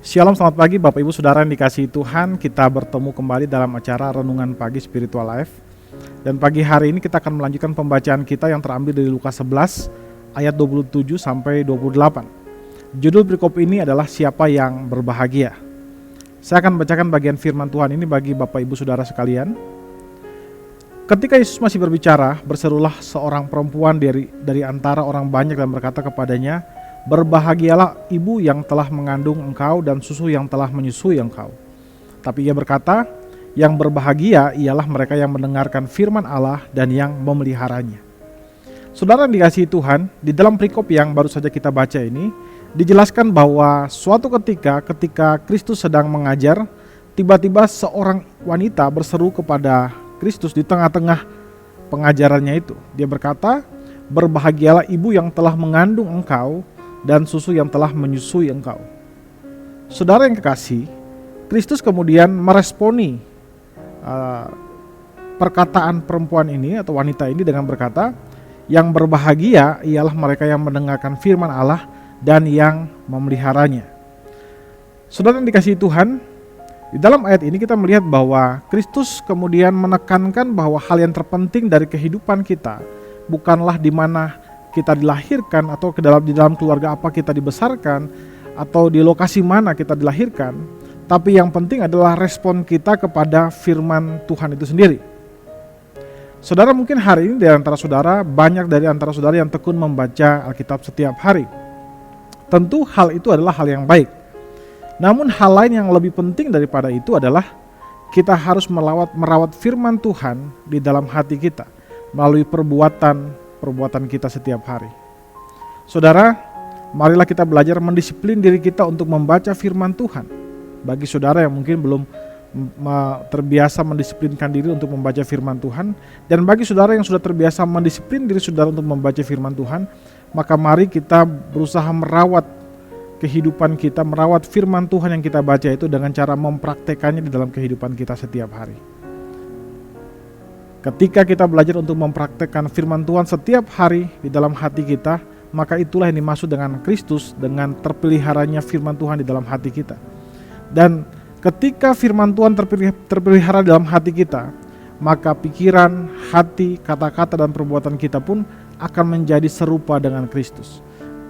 Shalom, selamat pagi Bapak Ibu Saudara yang dikasihi Tuhan. Kita bertemu kembali dalam acara Renungan Pagi Spiritual Life. Dan pagi hari ini kita akan melanjutkan pembacaan kita yang terambil dari Lukas 11 ayat 27 sampai 28. Judul perikop ini adalah siapa yang berbahagia. Saya akan bacakan bagian firman Tuhan ini bagi Bapak Ibu Saudara sekalian. Ketika Yesus masih berbicara, berserulah seorang perempuan dari antara orang banyak dan berkata kepadanya, "Berbahagialah ibu yang telah mengandung engkau dan susu yang telah menyusui engkau." Tapi ia berkata, yang berbahagia ialah mereka yang mendengarkan firman Allah dan yang memeliharanya. Saudara yang dikasihi Tuhan, di dalam perikop yang baru saja kita baca ini, dijelaskan bahwa suatu ketika Kristus sedang mengajar, tiba-tiba seorang wanita berseru kepada Kristus di tengah-tengah pengajarannya itu. Dia berkata, "Berbahagialah ibu yang telah mengandung engkau dan susu yang telah menyusui engkau." Saudara yang kekasih, Kristus kemudian meresponi perkataan perempuan ini atau wanita ini dengan berkata, yang berbahagia ialah mereka yang mendengarkan firman Allah dan yang memeliharanya. Saudara yang dikasihi Tuhan, di dalam ayat ini kita melihat bahwa Kristus kemudian menekankan bahwa hal yang terpenting dari kehidupan kita bukanlah di mana kita dilahirkan atau di dalam keluarga apa kita dibesarkan atau di lokasi mana kita dilahirkan, tapi yang penting adalah respon kita kepada firman Tuhan itu sendiri. Saudara, mungkin hari ini banyak dari antara saudara yang tekun membaca Alkitab setiap hari. Tentu hal itu adalah hal yang baik. Namun hal lain yang lebih penting daripada itu adalah kita harus merawat firman Tuhan di dalam hati kita melalui perbuatan kita setiap hari. Saudara, marilah kita belajar mendisiplin diri kita untuk membaca firman Tuhan. Bagi saudara yang mungkin belum terbiasa mendisiplinkan diri untuk membaca firman Tuhan, dan bagi saudara yang sudah terbiasa mendisiplin diri saudara untuk membaca firman Tuhan, maka mari kita berusaha merawat kehidupan kita, merawat firman Tuhan yang kita baca itu dengan cara mempraktekannya di dalam kehidupan kita setiap hari. Ketika kita belajar untuk mempraktekkan firman Tuhan setiap hari di dalam hati kita, maka itulah yang dimaksud dengan Kristus, dengan terpeliharanya firman Tuhan di dalam hati kita. Dan ketika firman Tuhan terpelihara dalam hati kita, maka pikiran, hati, kata-kata dan perbuatan kita pun akan menjadi serupa dengan Kristus.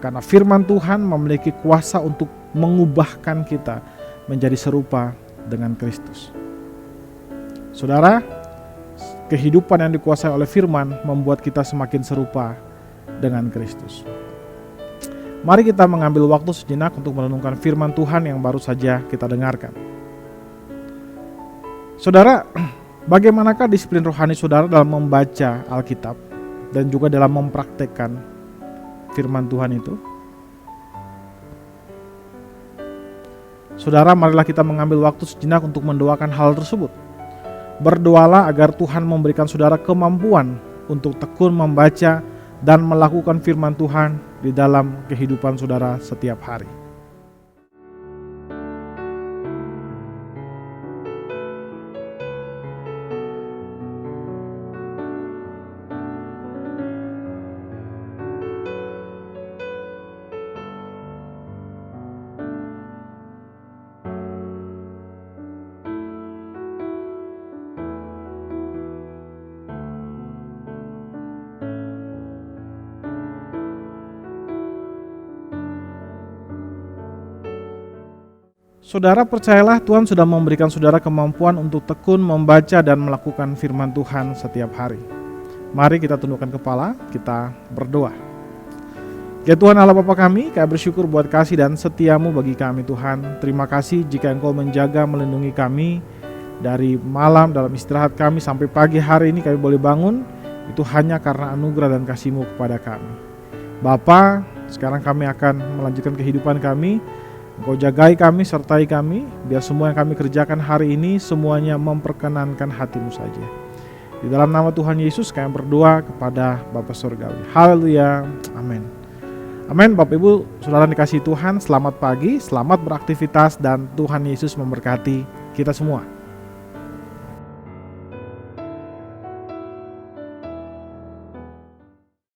Karena firman Tuhan memiliki kuasa untuk mengubahkan kita menjadi serupa dengan Kristus. Saudara, kehidupan yang dikuasai oleh firman membuat kita semakin serupa dengan Kristus. Mari kita mengambil waktu sejenak untuk merenungkan firman Tuhan yang baru saja kita dengarkan. Saudara, bagaimanakah disiplin rohani saudara dalam membaca Alkitab dan juga dalam mempraktekkan firman Tuhan itu? Saudara, marilah kita mengambil waktu sejenak untuk mendoakan hal tersebut. Berdoalah agar Tuhan memberikan saudara kemampuan untuk tekun membaca dan melakukan firman Tuhan di dalam kehidupan saudara setiap hari. Saudara, percayalah Tuhan sudah memberikan saudara kemampuan untuk tekun membaca dan melakukan firman Tuhan setiap hari. Mari kita tundukkan kepala, kita berdoa. Ya Tuhan Allah Bapa kami bersyukur buat kasih dan setiamu bagi kami Tuhan. Terima kasih jika Engkau menjaga, melindungi kami dari malam dalam istirahat kami sampai pagi hari ini kami boleh bangun. Itu hanya karena anugerah dan kasih-Mu kepada kami. Bapa, sekarang kami akan melanjutkan kehidupan kami. Engkau jagai kami, sertai kami, biar semua yang kami kerjakan hari ini semuanya memperkenankan hati-Mu saja. Di dalam nama Tuhan Yesus kami berdoa kepada Bapa Surgawi. Haleluya, amin. Amin. Bapak Ibu Saudara dikasihi Tuhan, selamat pagi, selamat beraktivitas dan Tuhan Yesus memberkati kita semua.